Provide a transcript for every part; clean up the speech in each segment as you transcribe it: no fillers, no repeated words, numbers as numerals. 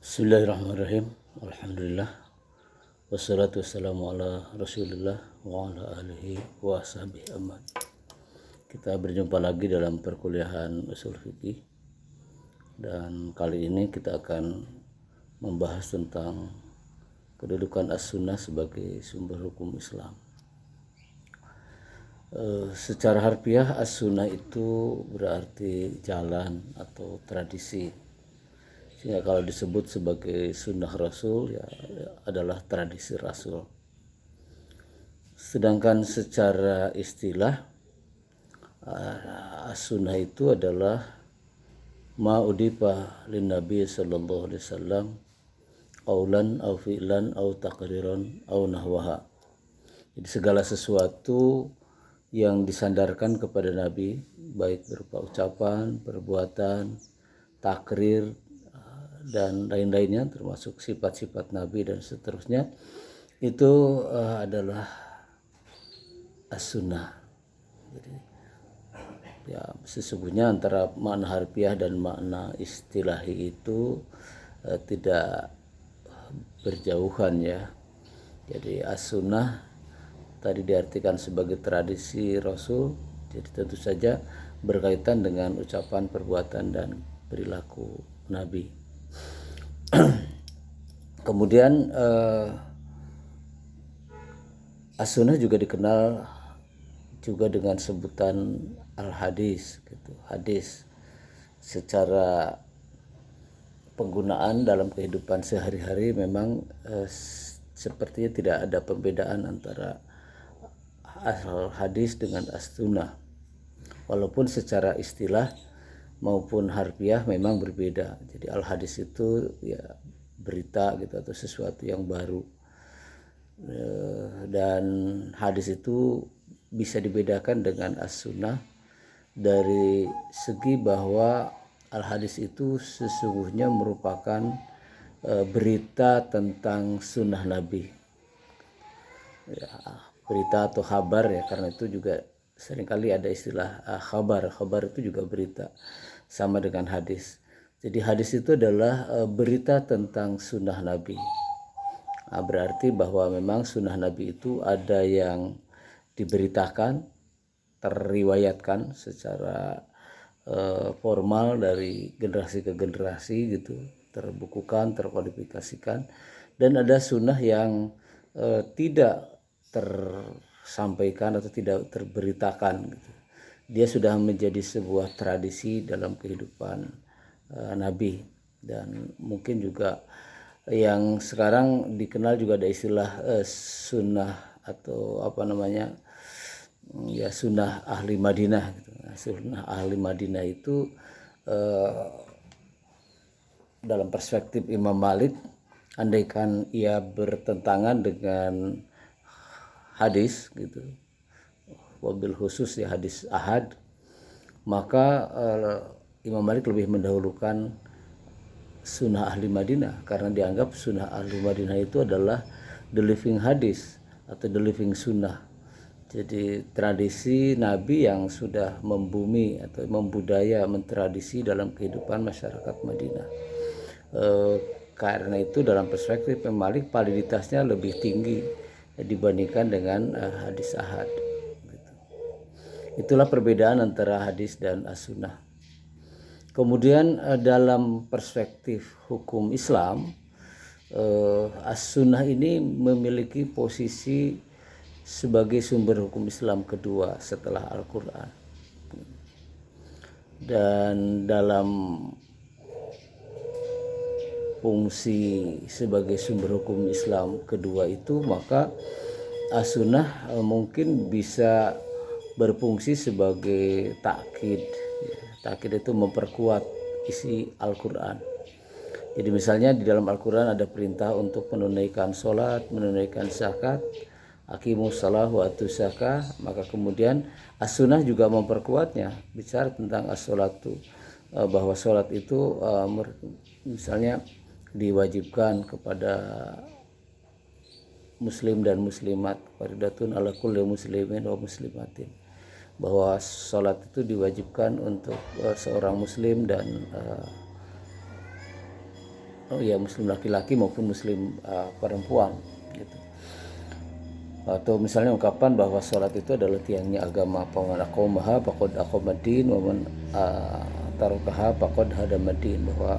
Bismillahirrahmanirrahim. Alhamdulillah. Wassalatu wassalamu ala Rasulillah wa ala alihi wa sahbihi aman. Kita berjumpa lagi dalam perkuliahan usul fikih. Dan kali ini kita akan membahas tentang kedudukan as-sunnah sebagai sumber hukum Islam. Secara harfiah as-sunnah itu berarti jalan atau tradisi. Sehingga kalau disebut sebagai sunnah Rasul ya adalah tradisi Rasul. Sedangkan secara istilah as-sunnah itu adalah ma'udifa lin Nabi sallallahu alaihi wasallam qaulan au fi'lan au taqriran au nahwaha. Jadi segala sesuatu yang disandarkan kepada Nabi baik berupa ucapan, perbuatan, takrir dan lain-lainnya termasuk sifat-sifat Nabi dan seterusnya itu adalah as-sunnah. Jadi ya sesungguhnya antara makna harfiah dan makna istilahi itu tidak berjauhan ya. Jadi as-sunnah tadi diartikan sebagai tradisi Rasul, jadi tentu saja berkaitan dengan ucapan, perbuatan dan perilaku Nabi. Kemudian as-sunnah juga dikenal juga dengan sebutan al-hadis gitu. Hadis secara penggunaan dalam kehidupan sehari-hari memang sepertinya tidak ada pembedaan antara al-hadis dengan as-sunnah. Walaupun secara istilah maupun harfiah memang berbeda. Jadi al-hadis itu ya berita gitu atau sesuatu yang baru. Dan hadis itu bisa dibedakan dengan as-sunnah dari segi bahwa al-hadis itu sesungguhnya merupakan berita tentang sunnah Nabi. Ya, berita atau kabar ya, karena itu juga seringkali ada istilah khabar itu juga berita, sama dengan hadis. Jadi hadis itu adalah berita tentang sunnah Nabi. Berarti bahwa memang sunnah Nabi itu ada yang diberitakan, terriwayatkan secara formal dari generasi ke generasi gitu, terbukukan, terkodifikasikan, dan ada sunnah yang tidak tersampaikan atau tidak terberitakan gitu. Dia sudah menjadi sebuah tradisi dalam kehidupan Nabi. Dan mungkin juga yang sekarang dikenal juga ada istilah sunnah atau apa namanya ya sunnah ahli Madinah gitu. Sunnah ahli Madinah itu dalam perspektif Imam Malik, andaikan ia bertentangan dengan hadis gitu, wabil khusus ya hadis ahad, maka Imam Malik lebih mendahulukan sunnah ahli Madinah karena dianggap sunnah ahli Madinah itu adalah the living hadis atau the living sunnah. Jadi tradisi Nabi yang sudah membumi atau membudaya, mentradisi dalam kehidupan masyarakat Madinah. Karena itu dalam perspektif Imam Malik validitasnya lebih tinggi dibandingkan dengan hadis ahad gitu. Itulah perbedaan antara hadis dan as-sunnah. Kemudian dalam perspektif hukum Islam, as-sunnah ini memiliki posisi sebagai sumber hukum Islam kedua setelah Al-Quran. Dan dalam fungsi sebagai sumber hukum Islam kedua itu, maka as-sunnah mungkin bisa berfungsi sebagai takkid. Takkid itu memperkuat isi Al-Quran. Jadi misalnya di dalam Al-Quran ada perintah untuk menunaikan sholat, menunaikan zakat, aqimus shalah wa atuz zakah, maka kemudian as-sunnah juga memperkuatnya, bicara tentang as-sholatu, bahwa sholat itu misalnya diwajibkan kepada muslim dan muslimat, fardhatun ala kulli muslimin wa muslimatin, bahwa sholat itu diwajibkan untuk seorang muslim dan muslim laki-laki maupun muslim perempuan gitu. Atau misalnya ungkapan bahwa sholat itu adalah tiangnya agama, faman aqamaha faqad aqamaddin wa man tarakaha faqad hadamaddin, bahwa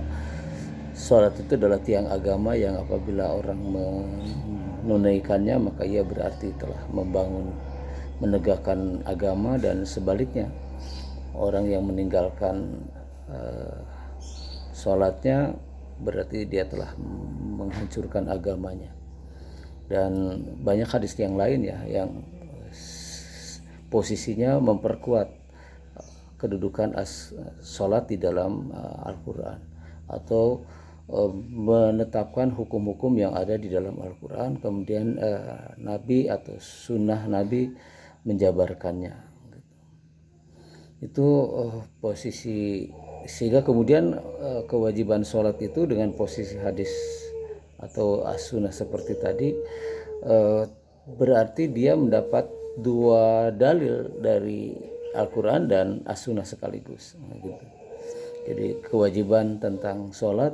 sholat itu adalah tiang agama yang apabila orang menunaikannya maka ia berarti telah menegakkan agama, dan sebaliknya orang yang meninggalkan sholatnya berarti dia telah menghancurkan agamanya. Dan banyak hadis yang lain ya yang posisinya memperkuat kedudukan sholat di dalam Al-Quran, atau menetapkan hukum-hukum yang ada di dalam Al-Quran, kemudian Nabi atau sunnah Nabi menjabarkannya. Itu posisi, sehingga kemudian kewajiban sholat itu dengan posisi hadis atau as-sunnah seperti tadi, berarti dia mendapat dua dalil dari Al-Quran dan as-sunnah sekaligus. Gitu. Jadi kewajiban tentang sholat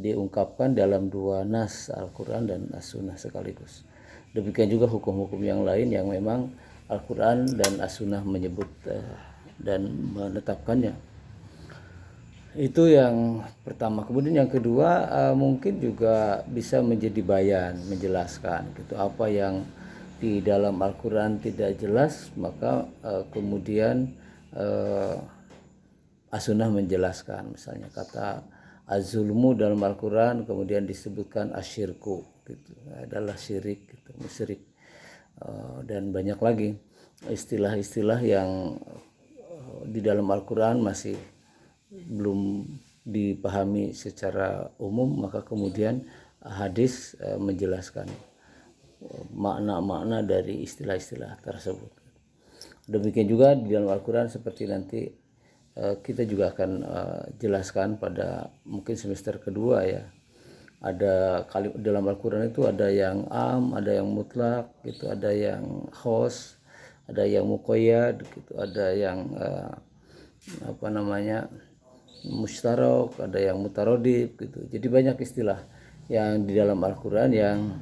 diungkapkan dalam dua nas Al-Quran dan as-sunnah sekaligus. Demikian juga hukum-hukum yang lain yang memang Al-Quran dan as-sunnah menyebut dan menetapkannya. Itu yang pertama. Kemudian yang kedua, mungkin juga bisa menjadi bayan, menjelaskan gitu. Apa yang di dalam Al-Quran tidak jelas, maka kemudian as-sunnah menjelaskan. Misalnya kata az-zulmu dalam Al-Quran kemudian disebutkan asyirku gitu, adalah syirik gitu, musyrik, dan banyak lagi istilah-istilah yang di dalam Al-Quran masih belum dipahami secara umum, maka kemudian hadis menjelaskan makna-makna dari istilah-istilah tersebut. Demikian juga di dalam Al-Quran, seperti nanti kita juga akan jelaskan pada mungkin semester kedua ya. Ada dalam Al-Quran itu ada yang am, ada yang mutlak gitu, ada yang khos, ada yang muqayyad gitu, ada yang mustarok, ada yang mutarodif gitu. Jadi banyak istilah yang di dalam Al-Quran yang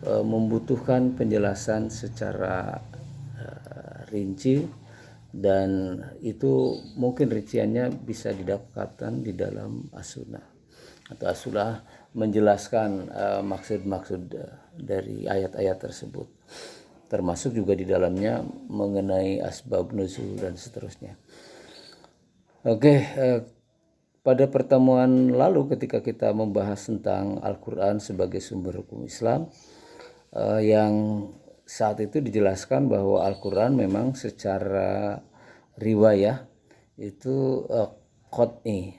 membutuhkan penjelasan secara rinci, dan itu mungkin rinciannya bisa didapatkan di dalam as-sunnah, atau as-sunnah menjelaskan maksud-maksud dari ayat-ayat tersebut, termasuk juga di dalamnya mengenai asbab nuzul dan seterusnya. Oke, pada pertemuan lalu ketika kita membahas tentang Al-Quran sebagai sumber hukum Islam, yang saat itu dijelaskan bahwa Al-Quran memang secara riwayah itu qat'i,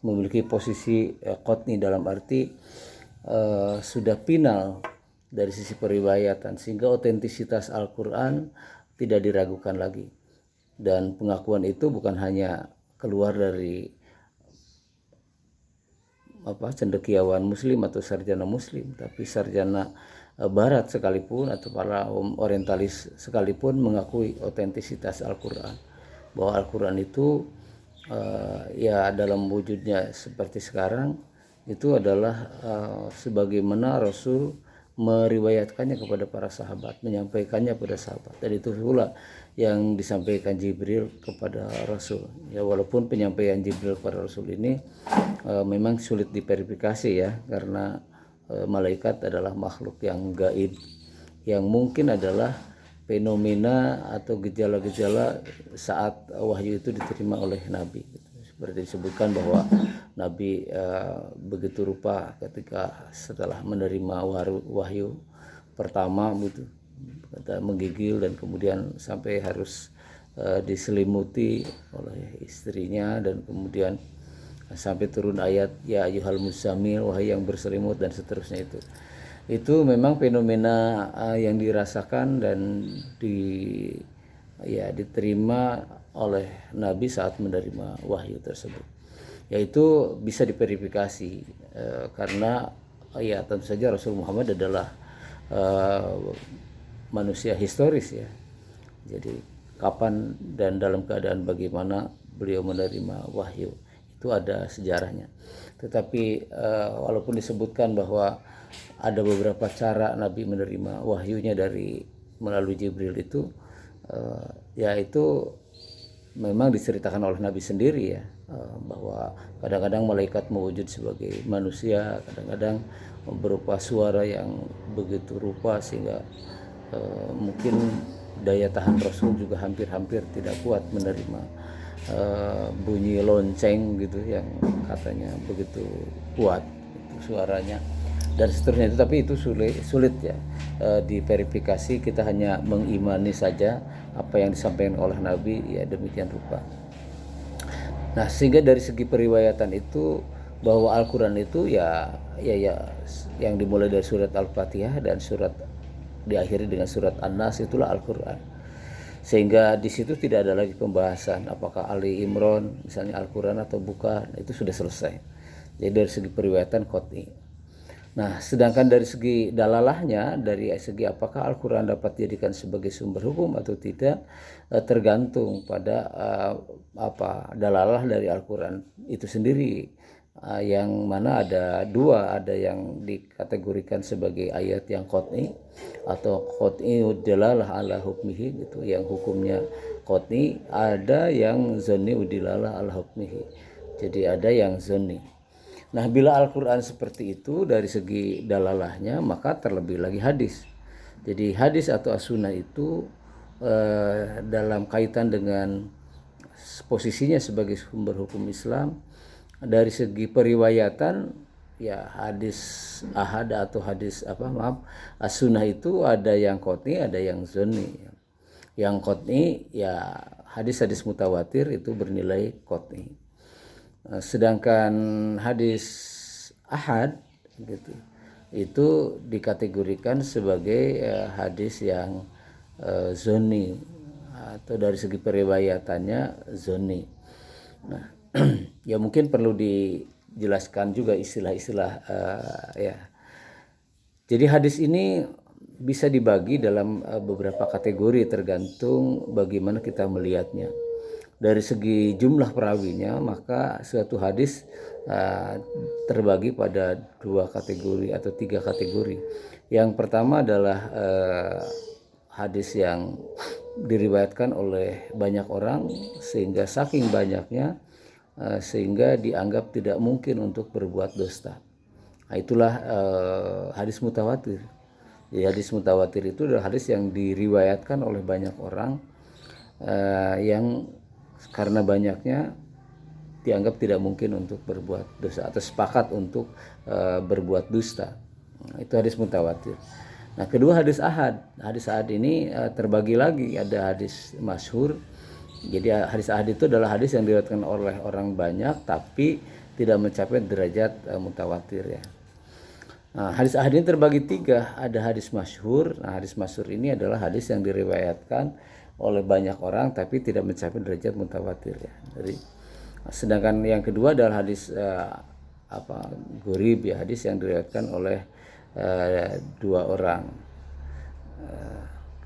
memiliki posisi qat'i dalam arti sudah final dari sisi periwayatan, sehingga otentisitas Al-Quran tidak diragukan lagi. Dan pengakuan itu bukan hanya keluar dari cendekiawan muslim atau sarjana muslim, tapi sarjana barat sekalipun atau para orientalis sekalipun mengakui otentisitas Al-Quran, bahwa Al-Quran itu ya dalam wujudnya seperti sekarang itu adalah sebagaimana Rasul meriwayatkannya kepada para sahabat, menyampaikannya pada sahabat, dan itu pula yang disampaikan Jibril kepada Rasul. Ya, walaupun penyampaian Jibril kepada Rasul ini memang sulit diverifikasi ya, karena malaikat adalah makhluk yang gaib, yang mungkin adalah fenomena atau gejala-gejala saat wahyu itu diterima oleh Nabi. Seperti disebutkan bahwa Nabi begitu rupa ketika setelah menerima wahyu pertama gitu, menggigil dan kemudian sampai harus diselimuti oleh istrinya, dan kemudian sampai turun ayat ya ayyuhal muzammil, wahai yang berselimut, dan seterusnya. Itu memang fenomena yang dirasakan dan diterima oleh Nabi saat menerima wahyu tersebut. Yaitu bisa diverifikasi karena ya tentu saja Rasul Muhammad adalah manusia historis ya. Jadi kapan dan dalam keadaan bagaimana beliau menerima wahyu, itu itu ada sejarahnya. Tetapi walaupun disebutkan bahwa ada beberapa cara Nabi menerima wahyunya melalui Jibril itu, ya itu memang diceritakan oleh Nabi sendiri ya, bahwa kadang-kadang malaikat mewujud sebagai manusia, kadang-kadang berupa suara yang begitu rupa sehingga mungkin daya tahan Rasul juga hampir-hampir tidak kuat menerima bunyi lonceng gitu yang katanya begitu kuat itu suaranya dan seterusnya itu. Tapi itu sulit ya diverifikasi. Kita hanya mengimani saja apa yang disampaikan oleh Nabi, ya demikian rupa. Nah, sehingga dari segi periwayatan itu bahwa Al-Quran itu ya yang dimulai dari surat Al-Fatihah dan diakhiri dengan surat An-Nas, itulah Al-Quran. Sehingga di situ tidak ada lagi pembahasan apakah Ali Imran misalnya Al-Quran atau bukan, itu sudah selesai. Jadi dari segi periwayatan qat'i. Nah, sedangkan dari segi dalalahnya, dari segi apakah Al-Quran dapat dijadikan sebagai sumber hukum atau tidak, tergantung pada dalalah dari Al-Quran itu sendiri. Yang mana ada dua, ada yang dikategorikan sebagai ayat yang qat'i atau qat'iud dalalah ala hukmihi gitu, yang hukumnya qat'i, ada yang zanniud dalalah ala hukmihi. Jadi ada yang zanni. Nah, bila Al-Quran seperti itu dari segi dalalahnya, maka terlebih lagi hadis. Jadi hadis atau as-sunnah itu dalam kaitan dengan posisinya sebagai sumber hukum Islam, dari segi periwayatan ya hadis ahad atau as-sunnah itu ada yang qat'i, ada yang zanni. Yang qat'i ya hadis-hadis mutawatir itu bernilai qat'i. Sedangkan hadis ahad gitu itu dikategorikan sebagai hadis yang zoni atau dari segi periwayatannya zoni. Nah, ya mungkin perlu dijelaskan juga istilah-istilah ya. Jadi hadis ini bisa dibagi dalam beberapa kategori tergantung bagaimana kita melihatnya. Dari segi jumlah perawinya, maka suatu hadis terbagi pada dua kategori atau tiga kategori. Yang pertama adalah hadis yang diriwayatkan oleh banyak orang sehingga saking banyaknya sehingga dianggap tidak mungkin untuk berbuat dusta. Nah, itulah hadis mutawatir. Jadi hadis mutawatir itu adalah hadis yang diriwayatkan oleh banyak orang yang karena banyaknya dianggap tidak mungkin untuk berbuat dosa atau sepakat untuk berbuat dusta. Nah, itu hadis mutawatir. Nah, kedua hadis ahad. Hadis ahad ini terbagi lagi, ada hadis masyhur. Jadi hadis ahad itu adalah hadis yang diriwayatkan oleh orang banyak tapi tidak mencapai derajat mutawatir ya. Nah, hadis ahad ini terbagi tiga, ada hadis masyhur. Nah, hadis masyhur ini adalah hadis yang diriwayatkan oleh banyak orang tapi tidak mencapai derajat mutawatir ya. Jadi sedangkan yang kedua adalah hadis gharib ya, hadis yang diriwayatkan oleh dua orang.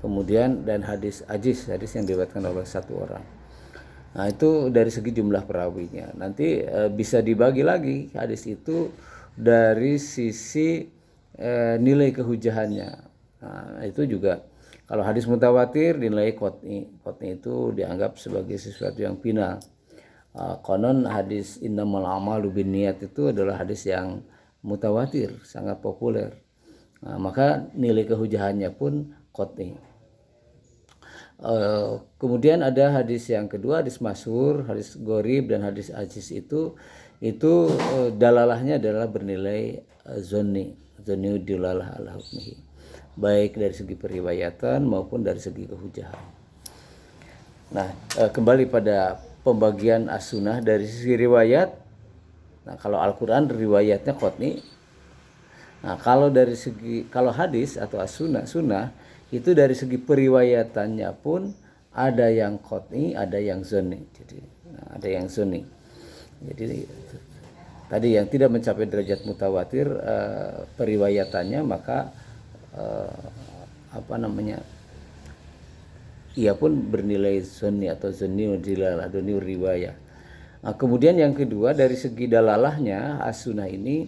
Kemudian dan hadis ajiz, hadis yang diriwayatkan oleh satu orang. Nah, itu dari segi jumlah perawinya. Nanti bisa dibagi lagi hadis itu dari sisi nilai kehujahannya. Nah, itu juga kalau hadis mutawatir dinilai qat'i. Qat'i itu dianggap sebagai sesuatu yang final. Konon hadis innamal a'malu binniyat itu adalah hadis yang mutawatir, sangat populer. Nah, maka nilai kehujahannya pun qat'i. Kemudian ada hadis yang kedua, hadis masyhur, hadis gharib dan hadis ajiz itu dalalahnya adalah bernilai zanni dilalah ala hukmihi, baik dari segi periwayatan maupun dari segi kehujahan. Nah, kembali pada pembagian as-sunnah dari sisi riwayat. Nah, kalau Al-Quran riwayatnya qat'i. Nah, kalau hadis atau as-sunnah itu dari segi periwayatannya pun ada yang qat'i, ada yang zanni. Jadi ada yang zanni. Jadi tadi yang tidak mencapai derajat mutawatir periwayatannya, maka ia pun bernilai zanni atau zanni dilalah riwayat. Nah, kemudian yang kedua dari segi dalalahnya as-sunnah ini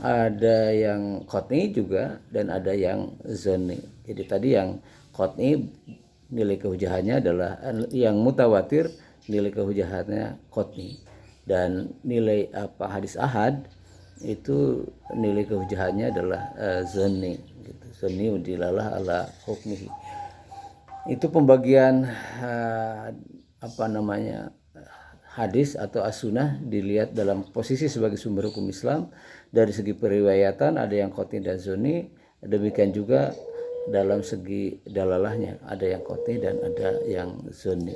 ada yang qat'i juga dan ada yang zanni. Jadi tadi yang qat'i nilai kehujahannya adalah yang mutawatir nilai kehujahannya qat'i, dan nilai hadis ahad itu nilai kehujahannya adalah zanni gitu. Zanni dilalah ala hukmihi. Itu pembagian hadis atau as-sunnah dilihat dalam posisi sebagai sumber hukum Islam. Dari segi periwayatan ada yang qat'i dan zanni, demikian juga dalam segi dalalahnya ada yang qat'i dan ada yang zanni.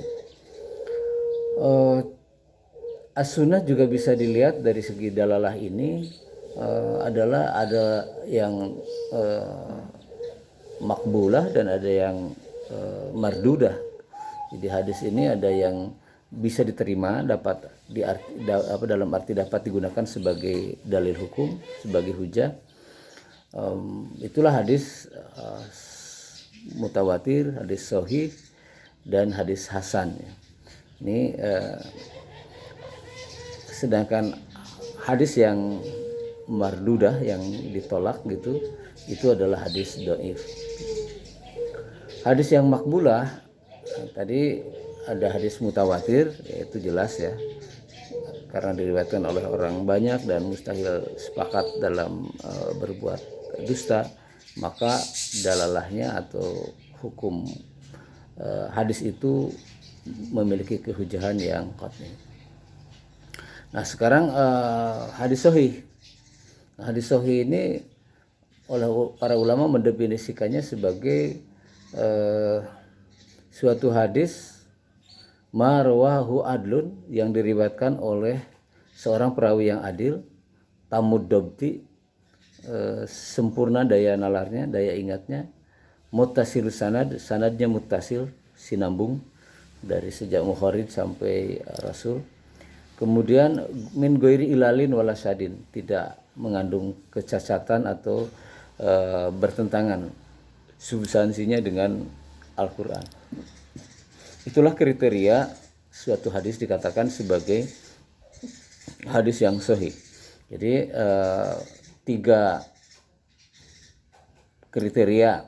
As-sunnah juga bisa dilihat dari segi dalalah ini adalah ada yang makbulah dan ada yang mardudah. Jadi hadis ini ada yang bisa diterima, dapat dalam arti dapat digunakan sebagai dalil hukum, sebagai hujah. Itulah hadis mutawatir, hadis sahih, dan hadis hasan. Ini sedangkan hadis yang mardudah yang ditolak gitu, itu adalah hadis dhaif. Hadis yang makbulah tadi ada hadis mutawatir, yaitu jelas ya, karena diriwayatkan oleh orang banyak dan mustahil sepakat dalam berbuat dusta, maka dalalahnya atau hukum hadis itu memiliki kehujahan yang qat'i. Nah sekarang hadis sahih. Hadis sahih ini oleh para ulama mendefinisikannya sebagai suatu hadis marwahu adlun yang diriwayatkan oleh seorang perawi yang adil, tamud dobti, sempurna daya nalarnya, daya ingatnya, muttasil sanad, sanadnya muttasil, sinambung dari sejak Mukharij sampai Rasul. Kemudian min ghairi ilalin wala syadin, tidak mengandung kecacatan atau bertentangan substansinya dengan Al-Quran. Itulah kriteria suatu hadis dikatakan sebagai hadis yang sahih. Jadi 3 kriteria.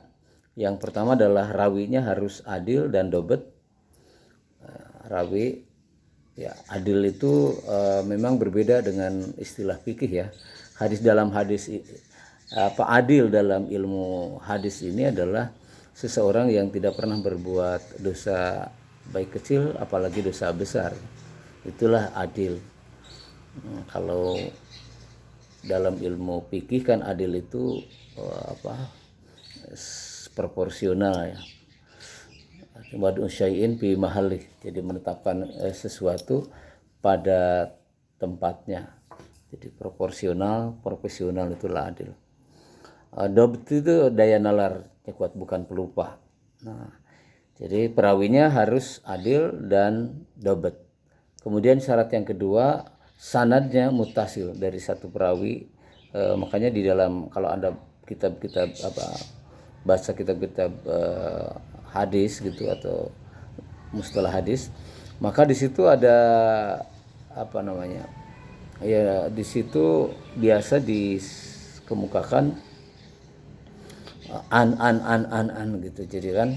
Yang pertama adalah rawinya harus adil dan dobet. Rawi ya adil itu memang berbeda dengan istilah fikih ya. Adil dalam ilmu hadis ini adalah seseorang yang tidak pernah berbuat dosa baik kecil apalagi dosa besar. Itulah adil. Kalau dalam ilmu fikih kan adil itu proporsional ya. Wad'u syai'in fi mahalih, jadi menetapkan sesuatu pada tempatnya. Jadi proporsional, profesional, itulah adil. Dobt itu daya nalarnya kuat, bukan pelupa. Nah, jadi perawinya harus adil dan dobt. Kemudian syarat yang kedua, sanadnya mutasil dari satu perawi. Makanya di dalam kalau Anda kitab-kitab baca kitab-kitab hadis gitu atau mustalah hadis, maka di situ ada ya di situ biasa dikemukakan an gitu. Jadi kan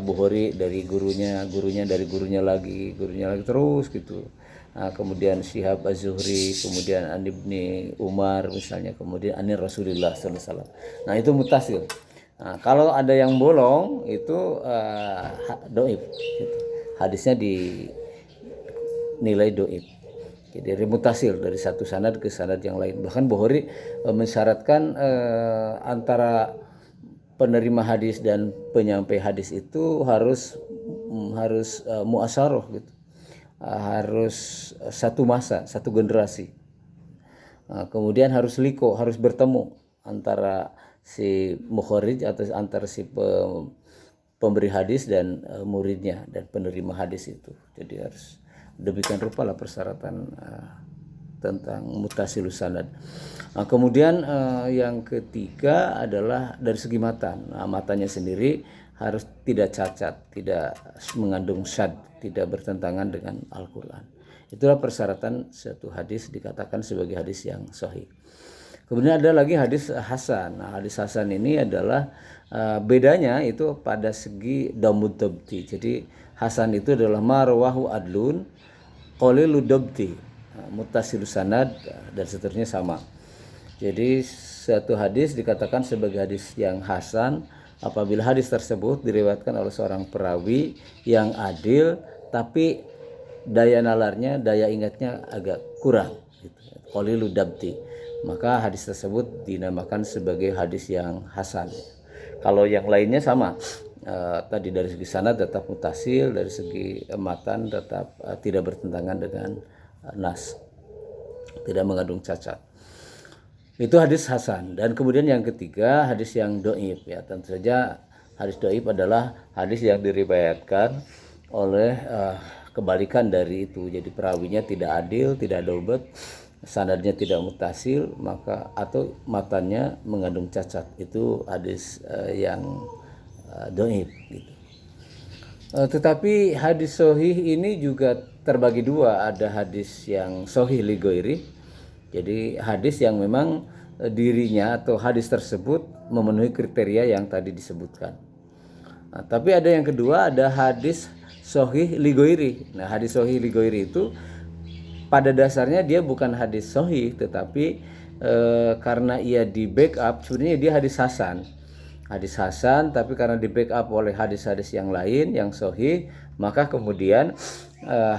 Bukhari dari gurunya dari gurunya lagi terus gitu. Nah, kemudian Syihab Az-Zuhri, kemudian An Ibni Umar misalnya, kemudian Anir Rasulullah sallallahu alaihi wasallam. Nah, itu mutasil. Nah, kalau ada yang bolong itu doib gitu. Hadisnya dinilai doib. Jadi remutasil dari satu sanad ke sanad yang lain. Bahkan Bukhari mensyaratkan antara penerima hadis dan penyampai hadis itu harus muasaroh gitu. Harus satu masa, satu generasi. Kemudian harus harus bertemu antara si mukharij atau antara si pemberi hadis dan muridnya dan penerima hadis itu. Jadi harus demikian rupa lah persyaratan tentang mutasilus sanad. Kemudian yang ketiga adalah dari segi matan. Matanya sendiri harus tidak cacat, tidak mengandung syad, tidak bertentangan dengan Al-Quran. Itulah persyaratan suatu hadis dikatakan sebagai hadis yang sahih. Kemudian ada lagi hadis hasan. Nah, hadis hasan ini adalah bedanya itu pada segi damud dabti. Jadi hasan itu adalah marwahu adlun qalilu dabti, muttasilus sanad dan seterusnya sama. Jadi suatu hadis dikatakan sebagai hadis yang hasan apabila hadis tersebut diriwayatkan oleh seorang perawi yang adil tapi daya nalarnya, daya ingatnya agak kurang gitu. Qalilu dabti. Maka hadis tersebut dinamakan sebagai hadis yang hasan. Kalau yang lainnya sama, tadi dari segi sanad tetap mutasil, dari segi matan tetap tidak bertentangan dengan nas, tidak mengandung cacat. Itu hadis hasan. Dan kemudian yang ketiga hadis yang doib, ya tentu saja hadis doib adalah hadis yang diriwayatkan oleh kebalikan dari itu. Jadi perawinya tidak adil, tidak dobat, sanadnya tidak mutasil, maka atau matanya mengandung cacat. Itu hadis yang doib gitu. Tetapi hadis sahih ini juga terbagi dua. Ada hadis yang sahih li ghairi, jadi hadis yang memang dirinya atau hadis tersebut memenuhi kriteria yang tadi disebutkan. Nah, tapi ada yang kedua, ada hadis sahih li ghairi. Nah, hadis sahih li ghairi itu pada dasarnya dia bukan hadis sahih, tetapi karena ia di backup, sebenarnya dia hadis hasan. Hadis hasan, tapi karena di backup oleh hadis-hadis yang lain yang sahih, maka kemudian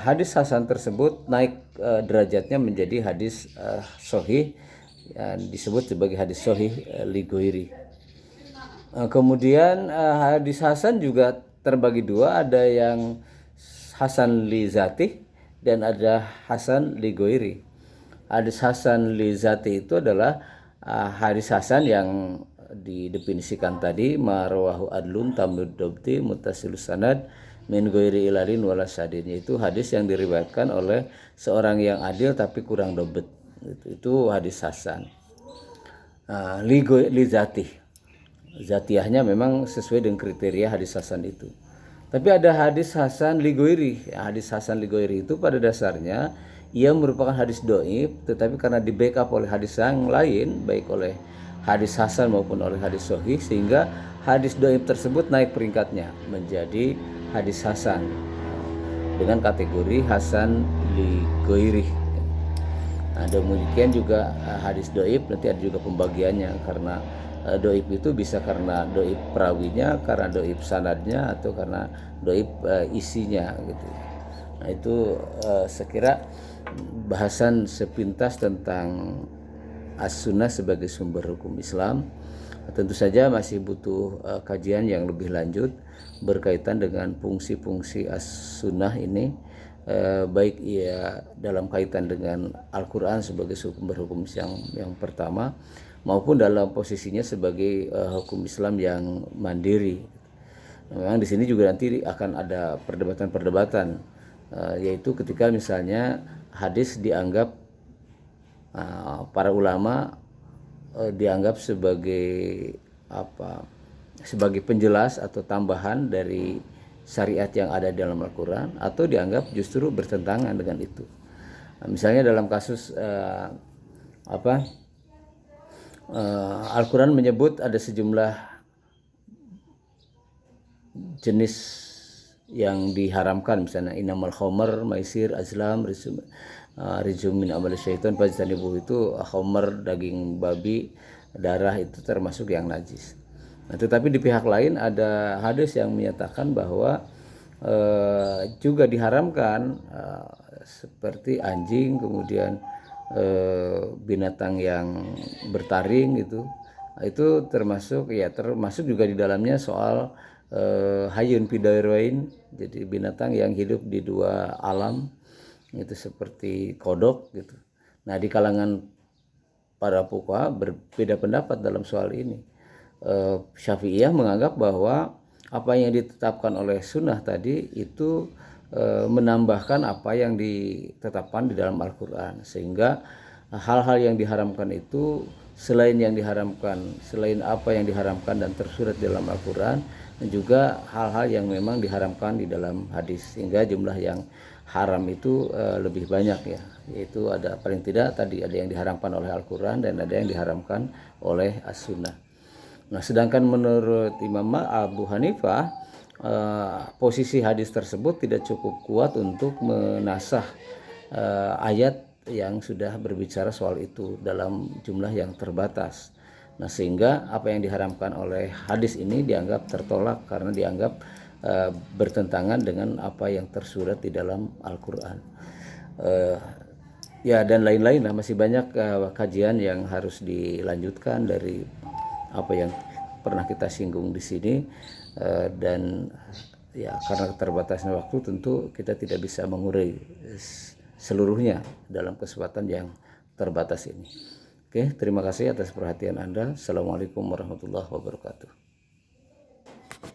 hadis hasan tersebut naik derajatnya menjadi hadis sahih, disebut sebagai hadis sahih li ghairi. Kemudian hadis hasan juga terbagi dua, ada yang hasan li zatih dan ada hasan li ghairi. Hadis hasan li zati itu adalah hadis hasan yang didefinisikan tadi, marwahu adlun tamud dabti muttasilus sanad min ghairi ilalin wala sadin, yaitu hadis yang diriwayatkan oleh seorang yang adil tapi kurang dobet. Itu hadis hasan. Li zatih, zatiahnya memang sesuai dengan kriteria hadis hasan itu. Tapi ada hadis hasan li ghairi. Hadis hasan li ghairi itu pada dasarnya ia merupakan hadis dhaif, tetapi karena di backup oleh hadis yang lain, baik oleh hadis hasan maupun oleh hadis sahih, sehingga hadis dhaif tersebut naik peringkatnya menjadi hadis hasan dengan kategori hasan li ghairi. Nah, demikian juga hadis dhaif nanti ada juga pembagiannya, karena dhaif itu bisa karena dhaif perawinya, karena dhaif sanadnya, atau karena dhaif isinya gitu. Nah, itu sekira bahasan sepintas tentang as-sunnah sebagai sumber hukum Islam. Tentu saja masih butuh kajian yang lebih lanjut berkaitan dengan fungsi-fungsi as-sunnah ini, baik ia dalam kaitan dengan Al-Quran sebagai sumber hukum yang pertama, maupun dalam posisinya sebagai hukum Islam yang mandiri. Memang di sini juga nanti akan ada perdebatan-perdebatan, yaitu ketika misalnya hadis dianggap para ulama dianggap sebagai sebagai penjelas atau tambahan dari syariat yang ada dalam Al-Quran, atau dianggap justru bertentangan dengan itu. Misalnya dalam kasus Al-Quran menyebut ada sejumlah jenis yang diharamkan, misalnya inamal khamar, maisir, azlam, rijum min amal syaitan fajtanibuh, itu khamar, daging babi, darah itu termasuk yang najis. Nah, tetapi di pihak lain ada hadis yang menyatakan bahwa juga diharamkan seperti anjing, kemudian binatang yang bertaring gitu. Itu termasuk juga di dalamnya soal hayyun fidairain, jadi binatang yang hidup di dua alam, itu seperti kodok gitu. Nah, di kalangan para fuqaha berbeda pendapat dalam soal ini. Syafi'iyah menganggap bahwa apa yang ditetapkan oleh sunnah tadi itu menambahkan apa yang ditetapkan di dalam Al-Quran, sehingga hal-hal yang diharamkan itu selain apa yang diharamkan dan tersurat dalam Al-Quran, dan juga hal-hal yang memang diharamkan di dalam hadis, sehingga jumlah yang haram itu lebih banyak ya, yaitu ada paling tidak tadi ada yang diharamkan oleh Al-Quran dan ada yang diharamkan oleh As-Sunnah. Nah, sedangkan menurut Imam Abu Hanifah, posisi hadis tersebut tidak cukup kuat untuk menasah ayat yang sudah berbicara soal itu dalam jumlah yang terbatas. Nah, sehingga apa yang diharamkan oleh hadis ini dianggap tertolak karena dianggap bertentangan dengan apa yang tersurat di dalam Al-Quran. Ya, dan lain-lain lah, masih banyak kajian yang harus dilanjutkan dari apa yang pernah kita singgung di sini, dan ya karena keterbatasan waktu tentu kita tidak bisa mengurai seluruhnya dalam kesempatan yang terbatas ini. Oke, terima kasih atas perhatian Anda. Assalamualaikum warahmatullahi wabarakatuh.